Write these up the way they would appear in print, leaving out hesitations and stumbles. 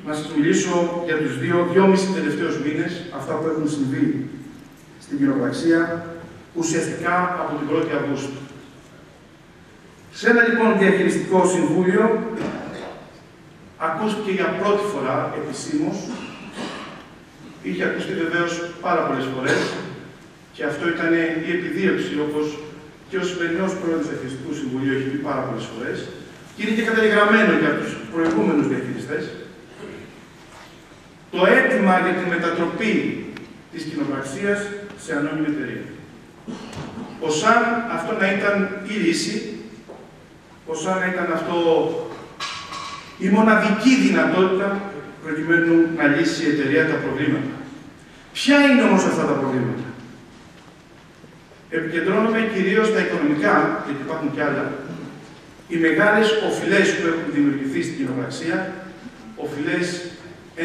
να σας μιλήσω για τους 2,5 τελευταίους μήνες, αυτά που έχουν συμβεί στην κοινοπραξία, ουσιαστικά από την 1η Αυγούστου. Σε ένα λοιπόν διαχειριστικό συμβούλιο, ακούστηκε για πρώτη φορά επισήμως, είχε ακουστεί βεβαίως πάρα πολλές φορές, και αυτό ήταν η επιδίωξη, όπως και ο σημερινός πρόεδρος του Διαχειριστικού Συμβουλίου έχει πει πάρα πολλές φορές, και είναι και καταγεγραμμένο για τους προηγούμενους διαχειριστές, το αίτημα για τη μετατροπή της κοινοπραξίας σε ανώνυμη εταιρεία. Ως αν αυτό να ήταν η λύση, ως αν ήταν αυτό η μοναδική δυνατότητα προκειμένου να λύσει η εταιρεία τα προβλήματα. Ποια είναι όμως αυτά τα προβλήματα? Επικεντρώνομαι κυρίως στα οικονομικά, γιατί υπάρχουν κι άλλα, οι μεγάλες οφειλές που έχουν δημιουργηθεί στην κοινοπραξία, οφειλές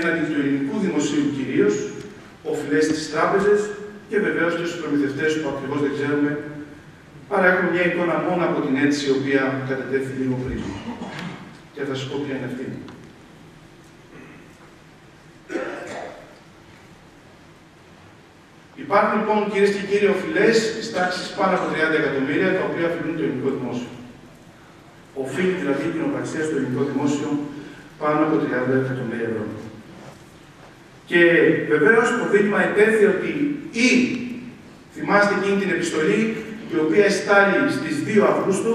έναντι του ελληνικού δημοσίου κυρίως, οφειλές στις τράπεζες και βεβαίως και στους προμηθευτές που ακριβώς δεν ξέρουμε, παρά έχουμε μια εικόνα μόνο από την αίτηση η οποία κατετέθη λίγο πριν. Και θα σας πω ποια είναι αυτή. Υπάρχουν λοιπόν, κυρίες και κύριοι, οφειλές της τάξης πάνω από 30 εκατομμύρια, τα οποία αφήνουν το ελληνικό δημόσιο. Οφείλει δηλαδή η κοινοπραξία στο ελληνικό δημόσιο πάνω από 30 εκατομμύρια ευρώ. Και βεβαίως το δίλημμα ετέθη ότι ή θυμάστε εκείνη την επιστολή η οποία εστάλει στις 2 Αυγούστου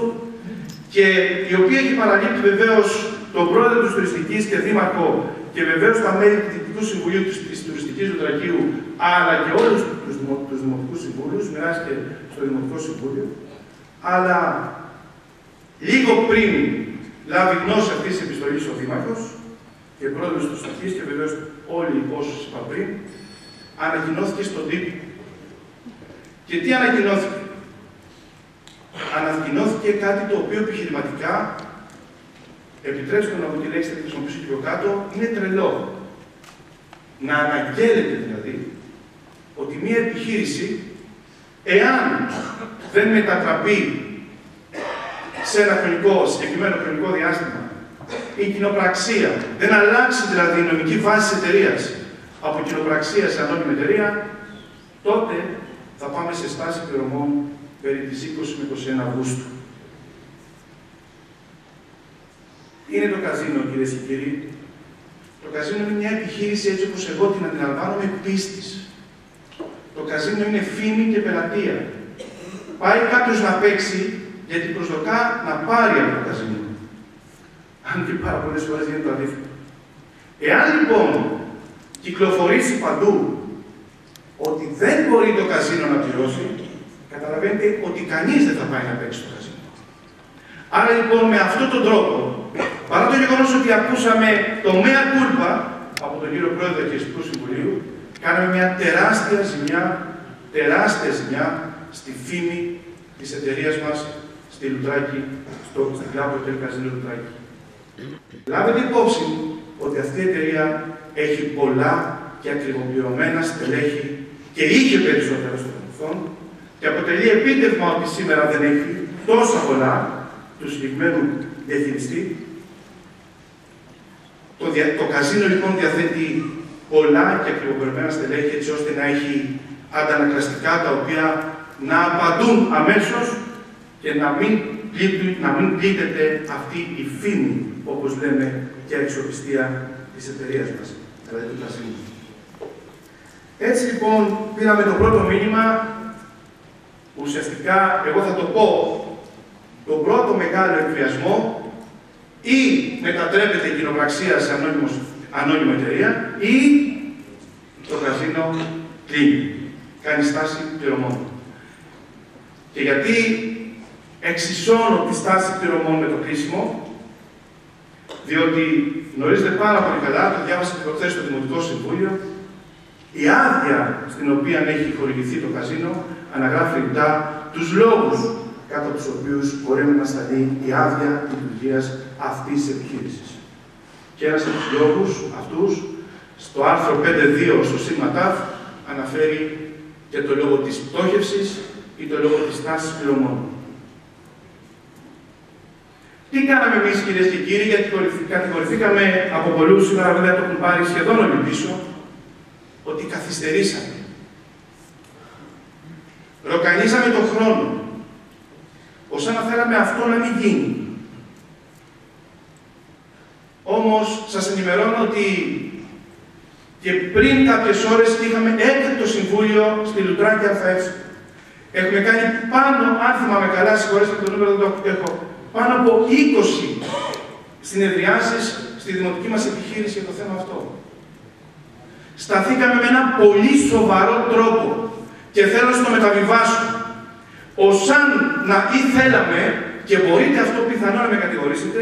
και η οποία έχει παραλείπει βεβαίως τον πρόεδρο της Τουριστικής και δήμαρχο και βεβαίως τα μέλη του Διοικητικού Συμβουλίου της Τουριστικής Λουτρακίου, αλλά και όλους τους Δημοτικούς Συμβούλους, μοιράστηκε στο Δημοτικό Συμβούλιο, αλλά λίγο πριν λάβει γνώση αυτής της επιστολής ο Δήμαρχος και πρόεδρος της Τουριστικής και βεβαίως όλοι όσους είπα πριν, ανακοινώθηκε στον τύπο. Και τι ανακοινώθηκε? Ανακοινώθηκε κάτι το οποίο επιχειρηματικά, επιτρέψτε να μου τη λέξη, θα τη χρησιμοποιήσω και πιο κάτω, είναι τρελό. Να αναγγέλλεται δηλαδή ότι μία επιχείρηση, εάν δεν μετατραπεί σε ένα συγκεκριμένο χρονικό διάστημα, η κοινοπραξία, δεν αλλάξει δηλαδή η νομική βάση της εταιρείας από κοινοπραξία σε ανώνυμη εταιρεία, τότε θα πάμε σε στάση πληρωμών περί τις 20 με 21 Αυγούστου. Είναι το καζίνο, κυρίες και κύριοι. Το καζίνο είναι μια επιχείρηση έτσι όπως εγώ την αντιλαμβάνω με πίστης. Το καζίνο είναι φήμη και πελατεία. Πάει κάποιος να παίξει γιατί προσδοκά να πάρει από το καζίνο. Αν και πάρα πολλές φορές γίνεται το αντίθετο. Εάν λοιπόν κυκλοφορήσει παντού ότι δεν μπορεί το καζίνο να πληρώσει, καταλαβαίνετε ότι κανείς δεν θα πάει να παίξει το καζίνο. Άρα λοιπόν με αυτόν τον τρόπο, παρά το γεγονός ότι ακούσαμε το mea culpa από τον κύριο Πρόεδρο του Διαχειριστικού Συμβουλίου, κάναμε μια τεράστια ζημιά στη φήμη της εταιρείας μας στη Λουτράκη, στην Κλάβο Hotel Casino Λουτράκη. Λάβετε υπόψη ότι αυτή η εταιρεία έχει πολλά και ακριβοπληρωμένα στελέχη και είχε περισσότερα στο παρελθόν και αποτελεί επίτευγμα ότι σήμερα δεν έχει τόσα πολλά του συγκεκριμένου διαχειριστή. Το καζίνο λοιπόν διαθέτει πολλά και ακριβοπληρωμένα στελέχη έτσι ώστε να έχει αντανακλαστικά τα οποία να απαντούν αμέσως και να μην πλήττεται αυτή η φήμη, όπως λέμε, και αξιοπιστία της εταιρείας μας, δηλαδή του καζίνου. Έτσι λοιπόν πήραμε το πρώτο μήνυμα, ουσιαστικά εγώ θα το πω, τον πρώτο μεγάλο εκβιασμό, ή μετατρέπεται η κοινοπραξία σε ανώνυμη εταιρεία, ή το καζίνο κλείνει, κάνει στάση πληρωμών. Και γιατί εξισώνω τη στάση πληρωμών με το κλείσιμο, διότι γνωρίζετε πάρα πολύ καλά, το διάβασα και προχθές στο Δημοτικό Συμβούλιο, η άδεια στην οποία έχει χορηγηθεί το καζίνο αναγράφει ρητά τους λόγους κάτω από τους οποίους μπορεί να σταλεί η άδεια λειτουργίας αυτής της επιχείρησης. Και ένας από τους λόγους αυτούς, στο άρθρο 5.2 στο ΣΥΓΜΑ ΤΑΦ, αναφέρει και το λόγο της πτώχευσης ή το λόγο της στάσης πληρωμών. Τι κάναμε εμείς, κυρίες και κύριοι, γιατί κατηγορηθήκαμε από πολλούς, σήμερα βέβαια το έχουν πάρει σχεδόν όλοι πίσω, ότι καθυστερήσαμε. Ροκανίσαμε τον χρόνο, ως να θέλαμε αυτό να μην γίνει. Όμως, σας ενημερώνω ότι και πριν κάποιες ώρες είχαμε έκτακτο συμβούλιο στη Λουτράκη ΑΕ. Έχουμε κάνει πάνω, αν θυμάμαι καλά, συγχωρέστε το νούμερο, δεν το έχω, πάνω από 20 συνεδριάσεις στη δημοτική μας επιχείρηση για το θέμα αυτό. Σταθήκαμε με έναν πολύ σοβαρό τρόπο και θέλω να το μεταβιβάσω. Ως αν να ήθελαμε, και μπορείτε αυτό πιθανό να με κατηγορήσετε,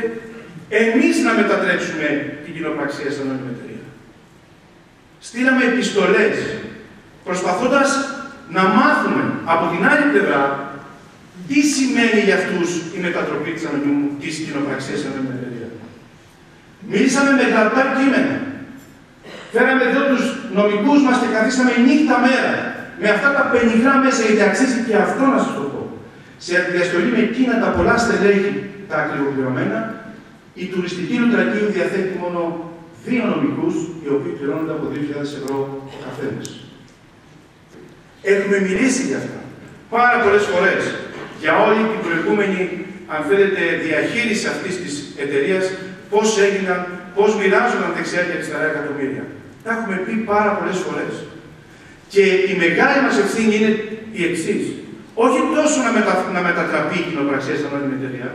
εμείς να μετατρέψουμε την κοινοπραξία σε ανώνυμη εταιρεία. Στείλαμε επιστολές, προσπαθώντας να μάθουμε από την άλλη πλευρά τι σημαίνει για αυτούς η μετατροπή της κοινοπραξίας σε ανώνυμη εταιρεία. Μίλησαμε με γραπτά κείμενα. Φέραμε εδώ τους νομικούς μας και καθίσαμε νύχτα μέρα με αυτά τα πενιχρά μέσα, γιατί αξίζει και αυτό να σας το πω. Σε αντιδιαστολή με εκείνα τα πολλά στελέχη, τα ακριβοπληρωμένα, η τουριστική Λουτρακίου διαθέτει μόνο 2 νομικούς, οι οποίοι πληρώνονται από 2.000 ευρώ ο καθένας. Έχουμε μιλήσει για αυτά πάρα πολλές φορές, για όλη την προηγούμενη, αν θέλετε, διαχείριση αυτής της εταιρείας, πώς έγιναν, πώς μοιράζονταν δεξιά και αριστερά εκατομμύρια. Τα έχουμε πει πάρα πολλές φορές. Και η μεγάλη μας ευθύνη είναι η εξής. Όχι τόσο να μετατραπεί η κοινοπραξία σε ανώνυμη εταιρεία,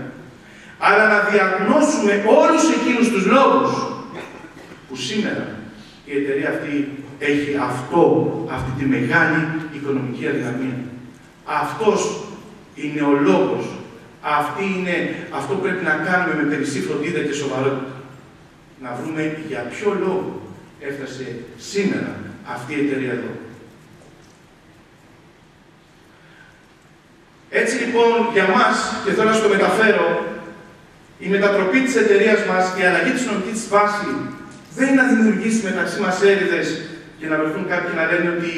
αλλά να διαγνώσουμε όλους εκείνους τους λόγους που σήμερα η εταιρεία αυτή έχει αυτή τη μεγάλη οικονομική αδυναμία. Αυτός είναι ο λόγος. Αυτό πρέπει να κάνουμε με περισσή φροντίδα και σοβαρότητα. Να βρούμε για ποιο λόγο έφτασε σήμερα αυτή η εταιρεία εδώ. Έτσι λοιπόν για μας, και θέλω να σας το μεταφέρω, η μετατροπή της εταιρείας μας, η αλλαγή της νομικής της βάσης, δεν είναι να δημιουργήσει μεταξύ μας έρηδες και να βρεθούν κάποιοι να λένε ότι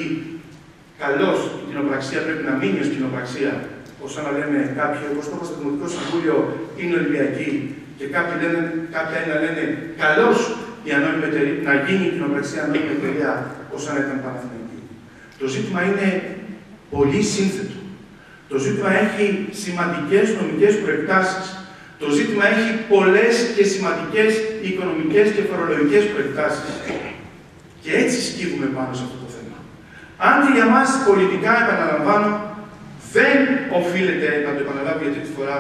καλώς η κοινοπραξία πρέπει να μείνει ως κοινοπραξία, ως να λέμε κάποιοι, όπως το είπα στο Δημοτικό Συμβούλιο, είναι Ολυμπιακοί, και κάποιοι να λένε καλώς να γίνει η κοινοπραξία ανώνυμη εταιρεία, ως να ήταν Παναθηναϊκή. Το ζήτημα είναι πολύ σύνθετο. Το ζήτημα έχει σημαντικές νομικές προεκτάσεις. Το ζήτημα έχει πολλές και σημαντικές οικονομικές και φορολογικές προεκτάσεις. Και έτσι σκύβουμε πάνω σε αυτό το θέμα. Αν και για μας πολιτικά, επαναλαμβάνω, δεν οφείλεται, να το επαναλάβω για τρίτη φορά,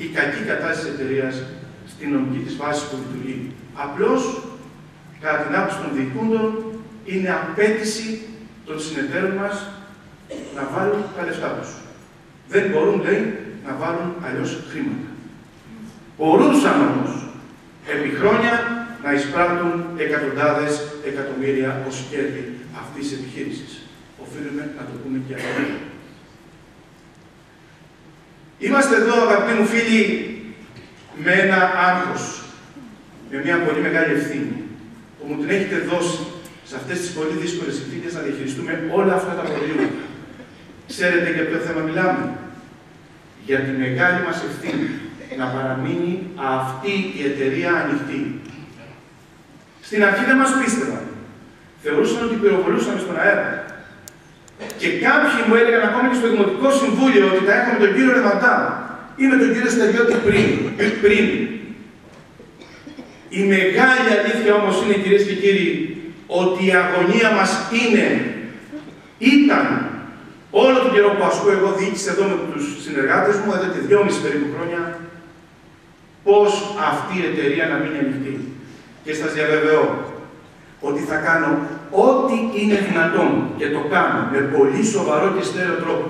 η κακή κατάσταση της εταιρείας στην νομική της βάση που λειτουργεί. Απλώς, κατά την άποψη των διοικούντων, είναι απέτηση των συνεταίρων μας να βάλουν τα λεφτά τους. Δεν μπορούν, λέει, να βάλουν αλλιώς χρήματα. Μπορούσαν όμως επί χρόνια να εισπράττουν εκατοντάδες εκατομμύρια ως κέρδη αυτής της επιχείρησης. Οφείλουμε να το πούμε και αυτό. Είμαστε εδώ, αγαπητοί μου φίλοι, με ένα άγχος, με μια πολύ μεγάλη ευθύνη, που μου την έχετε δώσει σε αυτές τις πολύ δύσκολες συνθήκες να διαχειριστούμε όλα αυτά τα προβλήματα. Ξέρετε για ποιο θέμα μιλάμε? Για τη μεγάλη μας ευθύνη να παραμείνει αυτή η εταιρεία ανοιχτή. Στην αρχή δεν μας πίστευαν. Θεωρούσαν ότι πυροβολούσαμε στον αέρα. Και κάποιοι μου έλεγαν ακόμα και στο Δημοτικό Συμβούλιο ότι τα έχουμε τον κύριο Ρεβαντά ή με τον κύριο Στεριώτη πριν. Η μεγάλη αλήθεια όμως είναι, κυρίες και κύριοι, ότι η αγωνία μας ήταν όλο τον καιρό που ασκώ εγώ διοίκηση εδώ με τους συνεργάτες μου, εδώ και 2,5 περίπου χρόνια, πώς αυτή η εταιρεία να μείνει ανοιχτή. Και σας διαβεβαιώ ότι θα κάνω ό,τι είναι δυνατόν και το κάνω με πολύ σοβαρό και στέρεο τρόπο,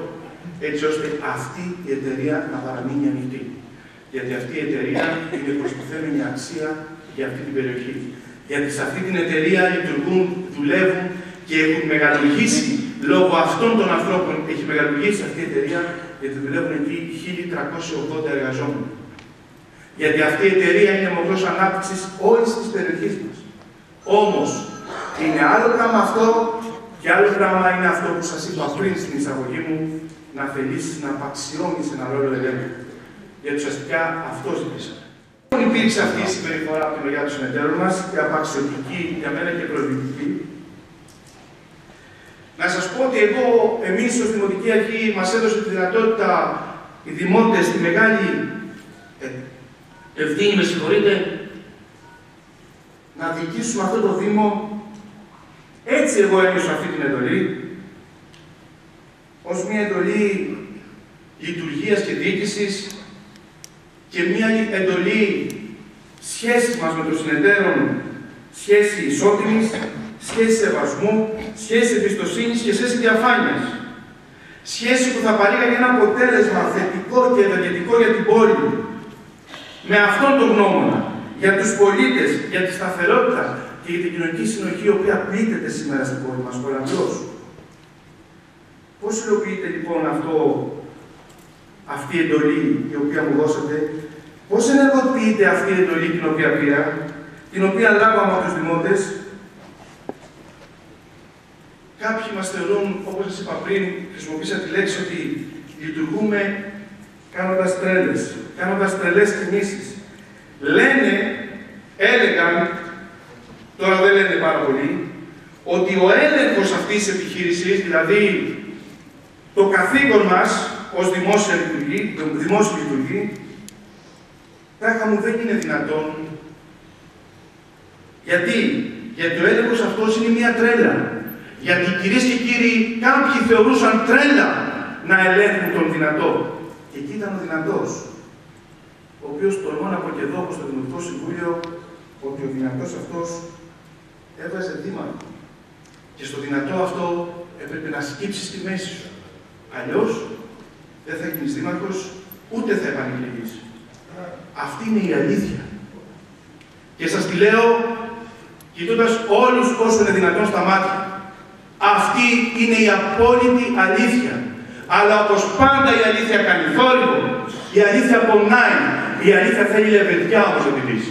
έτσι ώστε αυτή η εταιρεία να παραμείνει ανοιχτή. Γιατί αυτή η εταιρεία είναι προστιθέμενη αξία για αυτή την περιοχή. Γιατί σε αυτή την εταιρεία λειτουργούν, δουλεύουν και έχουν μεγαλουργήσει, λόγω αυτών των ανθρώπων έχει μεγαλουργήσει αυτή η εταιρεία, γιατί δουλεύουν εκεί 1.380 εργαζόμενοι. Γιατί αυτή η εταιρεία είναι μοχλός ανάπτυξης όλης της περιοχής μας. Όμως, είναι άλλο πράγμα αυτό και άλλο πράγμα είναι αυτό που σας είπα πριν στην εισαγωγή μου, να θελήσεις να απαξιώνεις ένα ρόλο ελέγχου. Γιατί ουσιαστικά αυτό ζητήσαμε. Υπήρξε αυτή η συμπεριφορά από τη μεριά των συνεταίρων μας και απαξιωτική για μένα και προσβλητική. Να σας πω ότι εμείς ως Δημοτική Αρχή μας έδωσε τη δυνατότητα οι δημότες τη μεγάλη ευθύνη, με συγχωρείτε, να διοικήσουμε αυτό το Δήμο. Έτσι εγώ ένιωσα αυτή την εντολή, ως μια εντολή λειτουργίας και διοίκησης και μια εντολή σχέσης μας με τον συνεταίρον, σχέση ισότιμης, σχέση σεβασμού, σχέση εμπιστοσύνης και σχέση διαφάνειας. Σχέση που θα παρήγαγε ένα αποτέλεσμα θετικό και ευεργετικό για την πόλη. Με αυτόν τον γνώμονα, για τους πολίτες, για τη σταθερότητα και για την κοινωνική συνοχή, η οποία πλήττεται σήμερα στην πόλη μας, πολλαπλώς. Πώς υλοποιείται λοιπόν αυτή η εντολή η οποία μου δώσατε, πώς ενεργοποιείται αυτή η εντολή την οποία λάβαμε από τους δημότες? Κάποιοι μας θεωρούν, όπως σας είπα πριν, χρησιμοποίησα τη λέξη ότι λειτουργούμε κάνοντας τρέλες, κάνοντας τρελές κινήσεις. Έλεγαν, τώρα δεν λένε πάρα πολύ, ότι ο έλεγχος αυτής της επιχείρησης, δηλαδή το καθήκον μας ως δημόσια λειτουργή, τάχα μου δεν είναι δυνατόν. Γιατί ο έλεγχος αυτός είναι μια τρέλα. Γιατί, κυρίες και κύριοι, κάποιοι θεωρούσαν τρέλα να ελέγχουν τον δυνατό. Και εκεί ήταν ο δυνατός, ο οποίος τολμώ να πω και εδώ, όπως στο Δημοτικό Συμβούλιο, ότι ο δυνατός αυτός έβαζε δήμαρχο. Και στο δυνατό αυτό έπρεπε να σκύψεις στη μέση σου. Αλλιώς δεν θα γίνεις δήμαρχος, ούτε θα επανεκλεγείς. Αυτή είναι η αλήθεια. Και σας τη λέω, κοιτώντας όλους όσους είναι δυνατόν στα μάτια. Αυτή είναι η απόλυτη αλήθεια. Αλλά όπως πάντα η αλήθεια κάνει θόρυβο, η αλήθεια πονάει, η αλήθεια θέλει λεβεδιά, όπως θα τη πεις.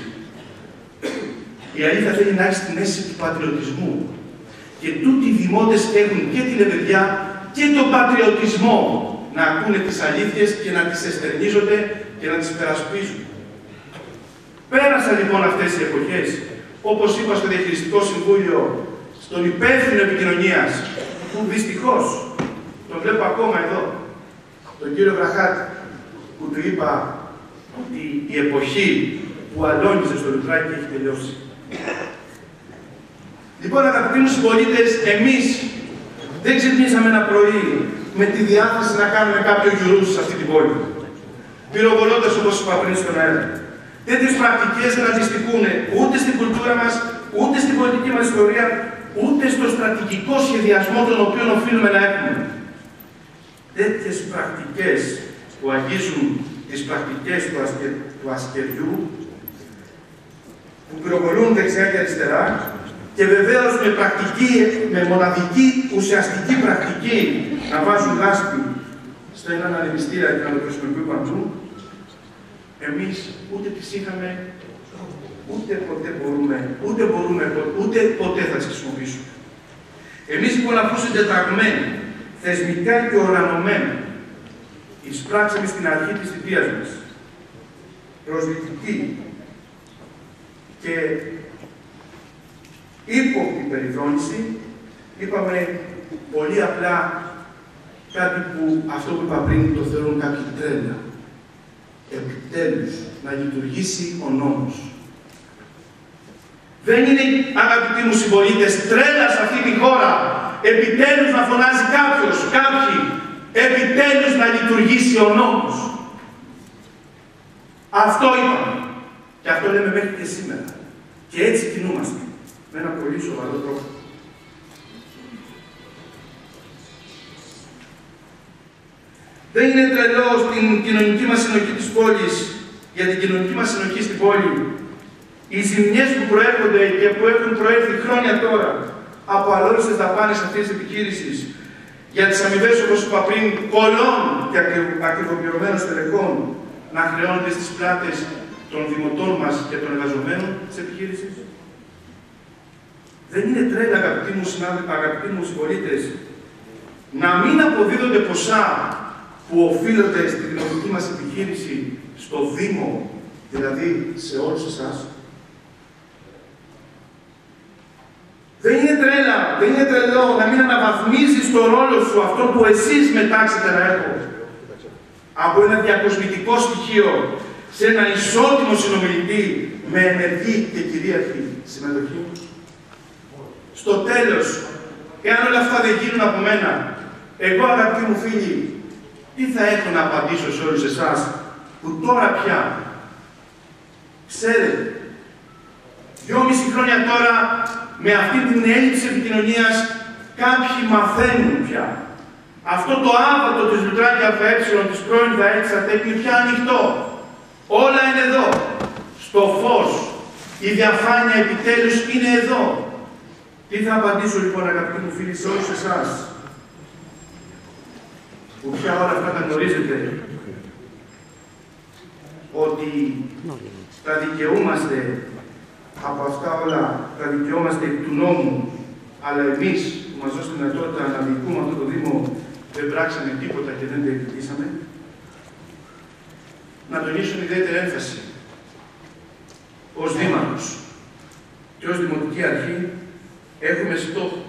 Η αλήθεια θέλει να έχει την αίσθηση του πατριωτισμού. Και τούτοι οι δημότες έχουν και τη λεβεδιά και τον πατριωτισμό να ακούνε τις αλήθειες και να τις εστερνίζονται και να τις υπερασπίζουν. Πέρασαν λοιπόν αυτές οι εποχές, όπως είπα στο Διαχειριστικό Συμβούλιο, στον υπεύθυνο επικοινωνίας, που δυστυχώς τον βλέπω ακόμα εδώ, τον κύριο Βραχάτη, που του είπα ότι η εποχή που αλώνιζε στο λουτράκι έχει τελειώσει. Λοιπόν, αγαπητοί μου συμπολίτες, εμείς δεν ξυπνήσαμε ένα πρωί με τη διάθεση να κάνουμε κάποιο γιουρούς σε αυτή την πόλη. Πυροβολώντας, όπως είπα πριν, στον αέρα. Τέτοιες πρακτικές δεν αντιστοιχούν ούτε στην κουλτούρα μας, ούτε στην πολιτική μας ιστορία, ούτε στο στρατηγικό σχεδιασμό τον οποίο οφείλουμε να έχουμε. Τέτοιες πρακτικές που αγγίζουν τις πρακτικές του ασκεριού, που πυροβολούν δεξιά και αριστερά, και βεβαίως με μοναδική ουσιαστική πρακτική να βάζουν λάσπη στο έναν ανεμιστήρα και να το χρησιμοποιούν παντού, εμείς ούτε τις είχαμε, ούτε ποτέ θα τις χρησιμοποιήσουμε. Εμείς λοιπόν, αφού συντεταγμένοι, θεσμικά και οργανωμένοι, εισπράξαμε στην αρχή της θητείας μας προσβλητική και ύποπτη περιφρόνηση, είπαμε πολύ απλά κάτι που αυτό που είπα πριν το θεωρούν κάποιοι τρέλα. Επιτέλους να λειτουργήσει ο νόμος. Δεν είναι, αγαπητοί μου συμπολίτες, τρέλα σε αυτή τη χώρα επιτέλους να φωνάζει κάποιοι, επιτέλους να λειτουργήσει ο νόμος. Αυτό είπαμε. Και αυτό λέμε μέχρι και σήμερα. Και έτσι κινούμαστε. Με ένα πολύ σοβαρό τρόπο. Δεν είναι τρελό στην κοινωνική μας συνοχή της πόλης, για την κοινωνική μας συνοχή στην πόλη, οι ζημιές που προέρχονται και που έχουν προέρθει χρόνια τώρα από αλόριστες δαπάνες αυτής της επιχείρησης, για τις αμοιβές, όπως είπα πριν, πολλών και ακριβοπληρωμένων στελεχών να χρεώνονται στις πλάτες των δημοτών μας και των εργαζομένων της επιχείρησης. Δεν είναι τρέλα, αγαπητοί μου συμπολίτες, να μην αποδίδονται ποσά που οφείλονται στη δημοτική μας επιχείρηση, στο Δήμο, δηλαδή σε όλους εσάς, δεν είναι τρέλα, δεν είναι τρελό να μην αναβαθμίζεις το ρόλο σου, αυτό που εσείς μετάξετε να έχω, από ένα διακοσμητικό στοιχείο σε ένα ισότιμο συνομιλητή με ενεργή και κυρίαρχη συμμετοχή. Στο τέλος, εάν όλα αυτά δεν γίνουν από μένα, εγώ, αγαπητοί μου φίλοι, τι θα έχω να απαντήσω σε όλους εσάς που τώρα πια ξέρετε, 2,5 χρόνια τώρα, με αυτή την έλλειψη επικοινωνίας, κάποιοι μαθαίνουν πια. Αυτό το άβατο της Λουτράκη ΑΕ, της πρώην ΔΑΕΚ ΑΤΕΚ, είναι πια ανοιχτό. Όλα είναι εδώ. Στο φως. Η διαφάνεια επιτέλους είναι εδώ. Τι θα απαντήσω λοιπόν, αγαπητοί μου φίλοι, σε όλους εσάς, που πια όλα αυτά τα γνωρίζετε, ότι τα δικαιούμαστε από αυτά όλα, τα δικαιούμαστε του νόμου, αλλά εμείς που μας δώσετε τη δυνατότητα να διοικούμε αυτό το Δήμο, δεν πράξαμε τίποτα και δεν διεκδικήσαμε. Να τονίσω ιδιαίτερη έμφαση. Ως Δήμαρχος και ως Δημοτική Αρχή έχουμε στόχο,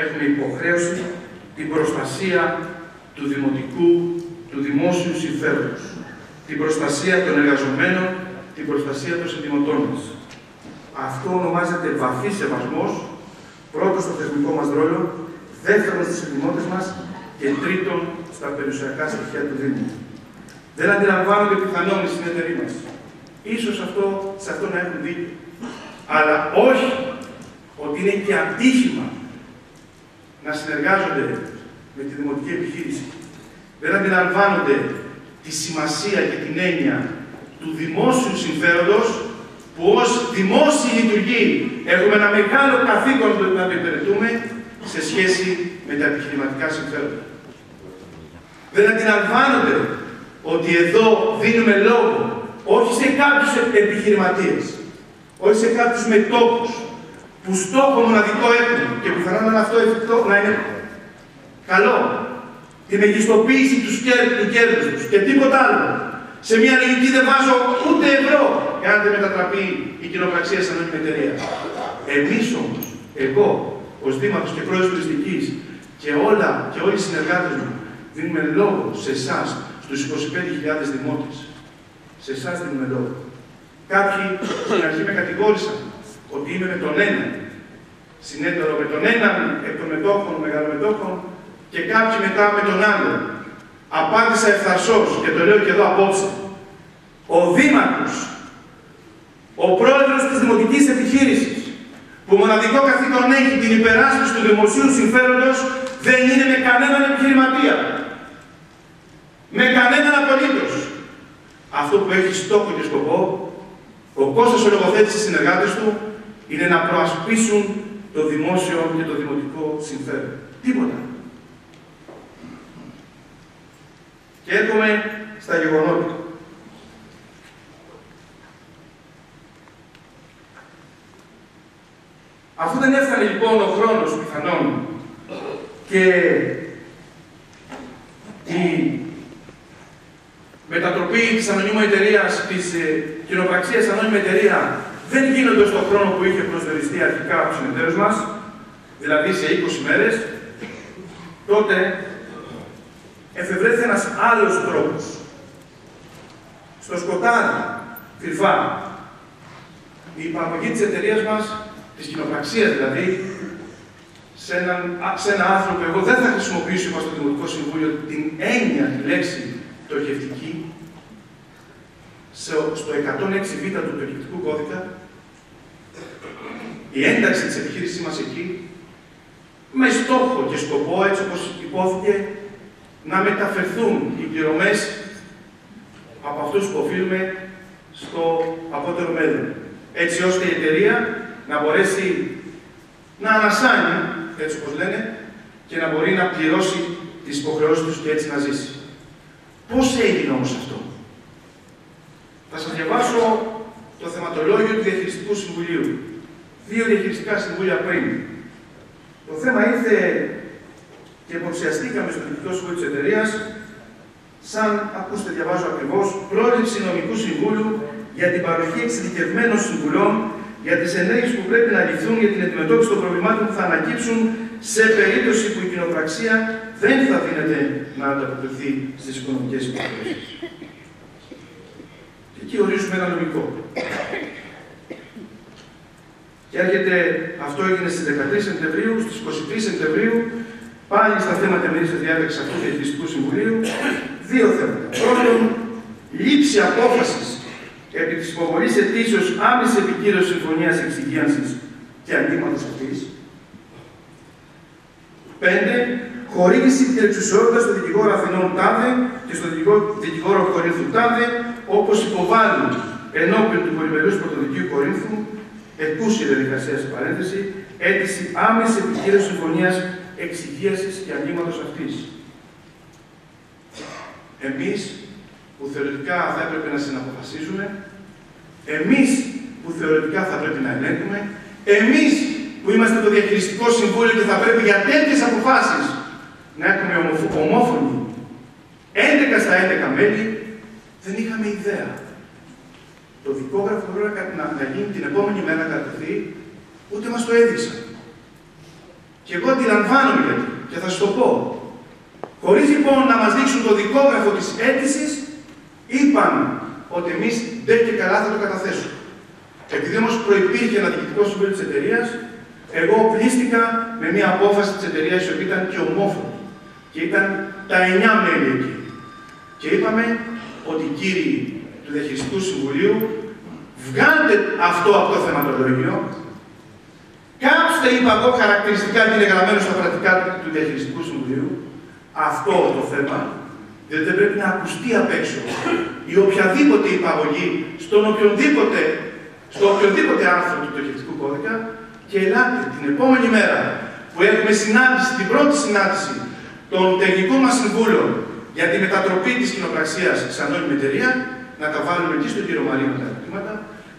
έχουμε υποχρέωση την προστασία του δημοτικού, του δημόσιου συμφέροντος, την προστασία των εργαζομένων, την προστασία των συντημοτών μας. Αυτό ονομάζεται βαθύ σεβασμός, πρώτον στο θεσμικό μας ρόλο, δεύτερον στους συντημότες μας και τρίτον στα περιουσιακά στοιχεία του Δήμου. Δεν αντιλαμβάνονται πιθανόν οι συνεταιροί μας. Ίσως σε αυτό να έχουν δίκιο. Αλλά όχι ότι είναι και ατύχημα να συνεργάζονται με τη δημοτική επιχείρηση. Δεν αντιλαμβάνονται τη σημασία και την έννοια του δημόσιου συμφέροντος, που ως δημόσιοι λειτουργοί έχουμε ένα μεγάλο καθήκον να το υπηρετούμε σε σχέση με τα επιχειρηματικά συμφέροντα. Δεν αντιλαμβάνονται ότι εδώ δίνουμε λόγο όχι σε κάποιους επιχειρηματίες, όχι σε κάποιους μετόχους, που στόχο μοναδικό έχουν και πιθανόν να είναι αυτό εφικτό, να είναι καλό, τη μεγιστοποίηση του κέρδους τους και τίποτα άλλο. Σε μια λογική δεν βάζω ούτε ευρώ, εάν δεν μετατραπεί η κοινοπραξία σαν ανώνυμη εταιρεία. Εμείς όμως, εγώ, ως Δήμαρχος και Πρόεδρος Τουριστικής και όλοι οι συνεργάτες μου, δίνουμε λόγο σε εσάς, στους 25.000 δημότες. Σε εσάς δίνουμε λόγο. Κάποιοι στην αρχή με κατηγόρησαν ότι είμαι με τον έναν, συνέτερο με τον έναν εκ των μετόχων, μεγαλομετόχων, και κάποιοι μετά με τον άλλον. Απάντησα ευθαρσώς και το λέω και εδώ απόψε. Ο Δήμαρχος, ο πρόεδρος της Δημοτικής Επιχείρησης, που μοναδικό καθήκον έχει την υπεράσπιση του δημοσίου συμφέροντος, δεν είναι με κανέναν επιχειρηματία. Με κανέναν απολύτως. Αυτό που έχει στόχο και σκοπό, ο Κώστας ο λογοθέτης και συνεργάτες του, είναι να προασπίσουν το δημόσιο και το δημοτικό συμφέρον. Τίποτα. Και έρχομαι στα γεγονότα. Αφού δεν έφτανε λοιπόν ο χρόνος πιθανόν και η μετατροπή της ανωνύμου εταιρείας, της κοινοπραξίας ανώνυμη εταιρεία, δεν γίνονται στον χρόνο που είχε προσδιοριστεί αρχικά από τους συνεταίρους μας, δηλαδή σε 20 μέρες, τότε εφευρέθη ένας άλλος τρόπος. Στο σκοτάδι, κρυφά, η παραγωγή της εταιρείας μας, της κοινοπραξίας δηλαδή, σε ένα άρθρο που εγώ δεν θα χρησιμοποιήσω στο Δημοτικό Συμβούλιο την έννοια, τη λέξη πτωχευτική, στο 106β του πτωχευτικού κώδικα, η ένταξη της επιχείρησής μας εκεί, με στόχο και σκοπό, έτσι όπως υπόθηκε, να μεταφερθούν οι πληρωμές από αυτούς που οφείλουμε στο απότερο μέλλον. Έτσι ώστε η εταιρεία να μπορέσει να ανασάνει, έτσι όπως λένε, και να μπορεί να πληρώσει τις υποχρεώσεις τους και έτσι να ζήσει. Πώς έγινε όμως αυτό? Θα σας διαβάσω το θεματολόγιο του Διαχειριστικού Συμβουλίου. 2 διαχειριστικά συμβούλια πριν. Το θέμα ήρθε και υποψιαστήκαμε στο Διοικητικό Συμβούλιο της εταιρείας, σαν, ακούστε, διαβάζω ακριβώς, πρόληψη νομικού συμβούλου για την παροχή εξειδικευμένων συμβουλών για τις ενέργειες που πρέπει να ληφθούν για την αντιμετώπιση των προβλημάτων που θα ανακύψουν σε περίπτωση που η κοινοπραξία δεν θα δίνεται να ανταποκριθεί στις οικονομικές υποχρεώσεις. Και εκεί ορίζουμε ένα λογικό. Και έρχεται, αυτό έγινε στις 13 Σεπτεμβρίου, στις 23 Σεπτεμβρίου, πάλι στα θέματα ημερήσιας διάταξης αυτού του Διαχειριστικού Συμβουλίου, δύο θέματα. Πρώτον, λήψη απόφασης επί της υποβολής αιτήσεως άμεση επικύρωσης συμφωνίας εξυγίανσης και ανοίγματος αυτής. 5. Χορήγηση της εξουσιότητας στον δικηγόρο Αθηνών τάδε και στον δικηγόρο Κορίνθου τάδε, όπως υποβάλλουν ενώπιον του πολυμελούς πρωτοδικείου Κορίνθου, εκούσια διαδικασία σε παρένθεση, αίτηση άμεση επικύρωσης συμφωνίας εξυγίασης και ανοίγματος αυτής. Εμείς, που θεωρητικά θα έπρεπε να συναποφασίζουμε, εμείς που θεωρητικά θα πρέπει να ελέγχουμε, εμείς που είμαστε το Διαχειριστικό Συμβούλιο και θα πρέπει για τέτοιες αποφάσεις να έχουμε ομόφωνοι 11 στα 11 μέλη, δεν είχαμε ιδέα. Το δικόγραφο πρέπει να γίνει την επόμενη μέρα να κατατεθεί, ούτε μας το έδειξαν. Και εγώ αντιλαμβάνομαι γιατί, και θα σας το πω. Χωρίς λοιπόν να μας δείξουν το δικόγραφο της αίτησης, είπαν ότι εμείς δεν και καλά θα το καταθέσουμε. Επειδή όμως προϋπήρχε ένα διοικητικό συμβούλιο της εταιρείας, εγώ πλήστηκα με μια απόφαση της εταιρείας η οποία ήταν και ομόφωνη. Και ήταν τα 9 μέλη εκεί. Και είπαμε ότι κύριοι του Διαχειριστικού Συμβουλίου, βγάλτε αυτό από το θεματολογείο, κάψτε, είπα εγώ, χαρακτηριστικά τι είναι γραμμένο στα πρακτικά του Διαχειριστικού Συμβουλίου, αυτό το θέμα, διότι δεν πρέπει να ακουστεί απ' έξω η οποιαδήποτε υπαγωγή στο οποιοδήποτε άρθρο του Διοικητικού Κώδικα και ελάτε την επόμενη μέρα που έχουμε συνάντηση, την πρώτη συνάντηση των τεχνικών μας συμβούλων για τη μετατροπή της κοινοπραξίας σε ανώνυμη εταιρεία, να τα βάλουμε και στον κύριο Μαρίνο τα ερωτήματα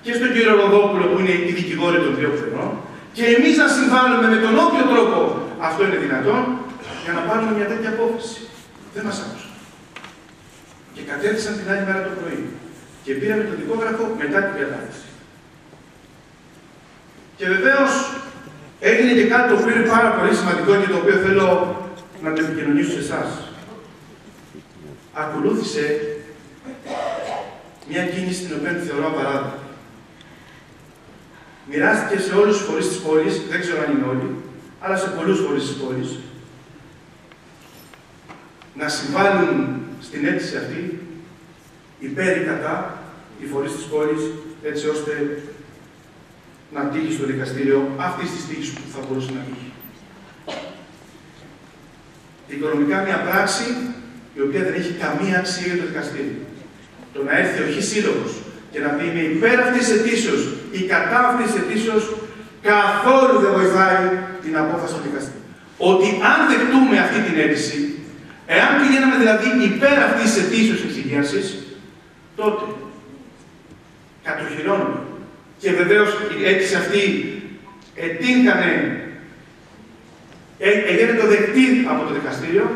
και στον κύριο Ροδόπουλο που είναι η δικηγόρη των δύο πλευρών και εμείς να συμβάλλουμε με τον όποιο τρόπο αυτό είναι δυνατόν για να πάρουμε μια τέτοια απόφαση. Δεν μας άκουσαν. Και κατέθεσαν την άλλη μέρα το πρωί. Και πήραμε το δικόγραφο μετά την κατάθεση. Και βεβαίως έγινε και κάτι το οποίο είναι πάρα πολύ σημαντικό και το οποίο θέλω να το επικοινωνήσω σε εσάς. Ακολούθησε μια κίνηση την οποία θεωρώ απαράδεκτη. Μοιράστηκε σε όλους τους φορείς της πόλης, δεν ξέρω αν είναι όλοι, αλλά σε πολλούς φορείς της πόλης, να συμβάλλουν στην αίτηση αυτή υπέρ ή κατά οι φορείς της πόλης, έτσι ώστε να τύχει στο δικαστήριο αυτής της τύχης που θα μπορούσε να τύχει. Οικονομικά μια πράξη η οποία δεν έχει καμία αξία για το δικαστήριο. Το να έρθει ο σύλλογος και να πει είμαι υπέρ αυτής της αιτήσεως ή κατά αυτής της αιτήσεως καθόλου δεν βοηθάει την απόφαση του δικαστήριου. Ότι αν δεκτούμε αυτή την αίτηση, εάν πηγαίναμε δηλαδή υπέρ αυτής της αιτήσεως εξυγίανσης, τότε κατοχυρώνουμε. Και βεβαίως η αίτηση αυτή έγινε το δεκτή από το δικαστήριο,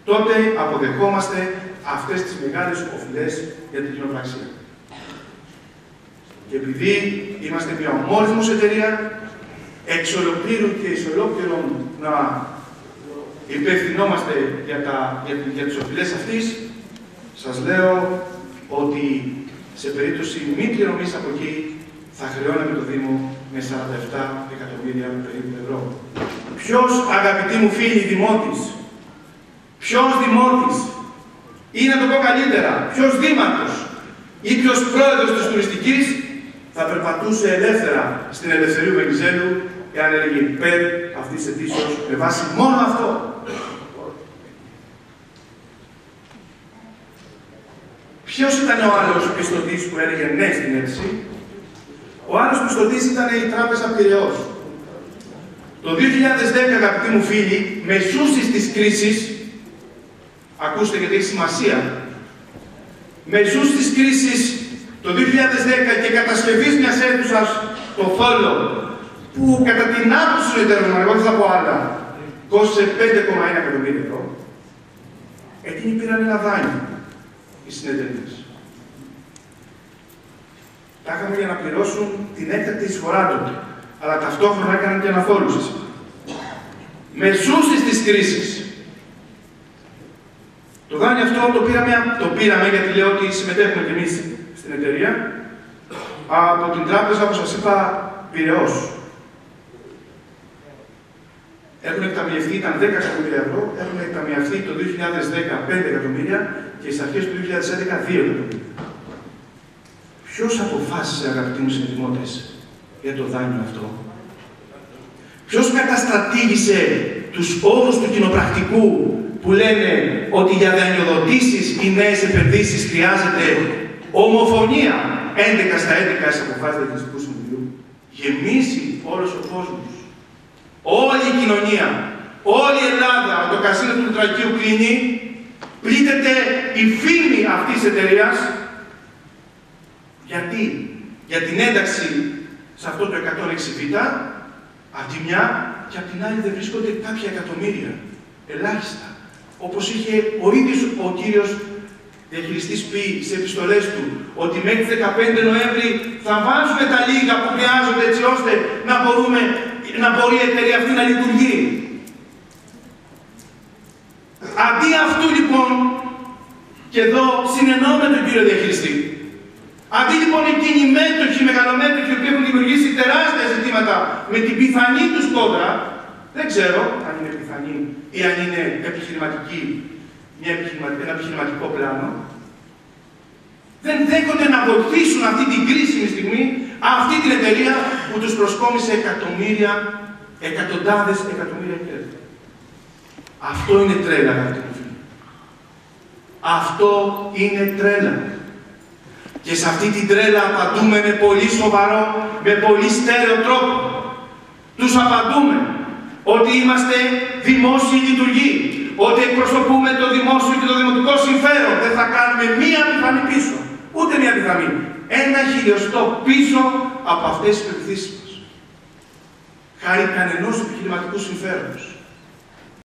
τότε αποδεχόμαστε αυτές τις μεγάλες οφειλές για την κοινοπραξία. Και επειδή είμαστε μια ομόρυθμος εταιρεία, εξ ολοκλήρου και εις ολόκληρων να υπευθυνόμαστε για τις οφειλές αυτής, σας λέω ότι σε περίπτωση μη πληρωμής από εκεί θα χρεώναμε το Δήμο με 47 εκατομμύρια περίπου ευρώ. Ποιος, αγαπητοί μου φίλοι δημότης, ποιος δημότης, ή να το πω καλύτερα, ποιος δήμαρχος ή ποιος πρόεδρος της τουριστικής θα περπατούσε ελεύθερα στην Ελευθερίου Βενιζέλου εάν έλεγε υπέρ αυτής της αιτήσεως με βάση μόνο αυτό. Ποιος ήταν ο άλλος πιστωτής που έλεγε ναι στην αίτηση? Ο άλλος πιστωτής ήταν η Τράπεζα Πειραιώς. Το 2010, αγαπητοί μου φίλοι, μεσούσης της κρίσης, ακούστε γιατί έχει σημασία, μεσούσης της κρίσης το 2010 και κατασκευής μιας αίθουσας, το Θόλο, που κατά την άποψη του εταιρεών, εγώ δεν θα πω άλλα, κόστησε 5,1 εκατομμύρια ευρώ. Εκείνοι πήραν ένα δάνειο, οι συνεταιρίες. Τα είχαμε για να πληρώσουν την έκτακτη εισφορά τότε. Αλλά ταυτόχρονα έκαναν και αναθόλουσες. Μεσούσης της κρίσης. Το δάνειο αυτό το πήραμε γιατί λέω ότι συμμετέχουμε κι εμείς στην εταιρεία από την τράπεζα, όπως σας είπα, Πειραιώς. Έχουν εκταμιευτεί, ήταν 10 εκατομμύρια ευρώ, έχουν εκταμιευτεί το 2010 5 εκατομμύρια και στις αρχές του 2011 2 εκατομμύρια. Ποιος αποφάσισε, αγαπητοί μου συνετοιμότες, για το δάνειο αυτό? Ποιος καταστρατήγησε τους όρους του κοινοπρακτικού που λένε ότι για δανειοδοτήσεις ή νέες επενδύσεις χρειάζεται ομοφωνία 11 στα 11 στις αποφάσεις του Διοικητικού Συμβουλίου? Γεμίσει όλος ο κόσμος. Όλη η κοινωνία, όλη η Ελλάδα, το κασίνο του Λουτρακίου κλείνει, πλήττεται η φήμη αυτής της εταιρείας. Γιατί? Για την ένταξη σε αυτό το 106β, απ' τη μια, και απ' την άλλη δεν βρίσκονται κάποια εκατομμύρια. Ελάχιστα. Όπως είχε ο ίδιος ο κύριος διαχειριστής πει σε επιστολές του, ότι μέχρι 15 Νοέμβρη θα βάζουμε τα λίγα που χρειάζονται έτσι ώστε να μπορεί η εταιρεία αυτή να λειτουργεί. Αντί αυτού λοιπόν, και εδώ συνεννοώ με τον κύριο διαχειριστή, αντί λοιπόν εκείνοι οι μέτοχοι, οι μεγαλομέτοχοι που έχουν δημιουργήσει τεράστια ζητήματα με την πιθανή τους κόντρα, δεν ξέρω αν είναι πιθανή ή αν είναι επιχειρηματική, ένα επιχειρηματικό πλάνο, δεν δέχονται να βοηθήσουν αυτή την κρίσιμη στιγμή αυτή την εταιρεία που τους προσκόμισε εκατομμύρια, εκατοντάδες εκατομμύρια κέρδη. Αυτό είναι τρέλα, αγαπητοί μου φίλοι. Αυτό είναι τρέλα. Και σε αυτή την τρέλα απαντούμε με πολύ σοβαρό, με πολύ στέρεο τρόπο. Τους απαντούμε ότι είμαστε δημόσιοι λειτουργοί, ότι εκπροσωπούμε το δημόσιο και το δημοτικό συμφέρον. Δεν θα κάνουμε μία πιθανή πίσω. Ούτε μία πιθανή. Ένα χιλιοστό πίσω από αυτές τις πεποιθήσεις μας. Χάρη κανενός επιχειρηματικού συμφέροντος.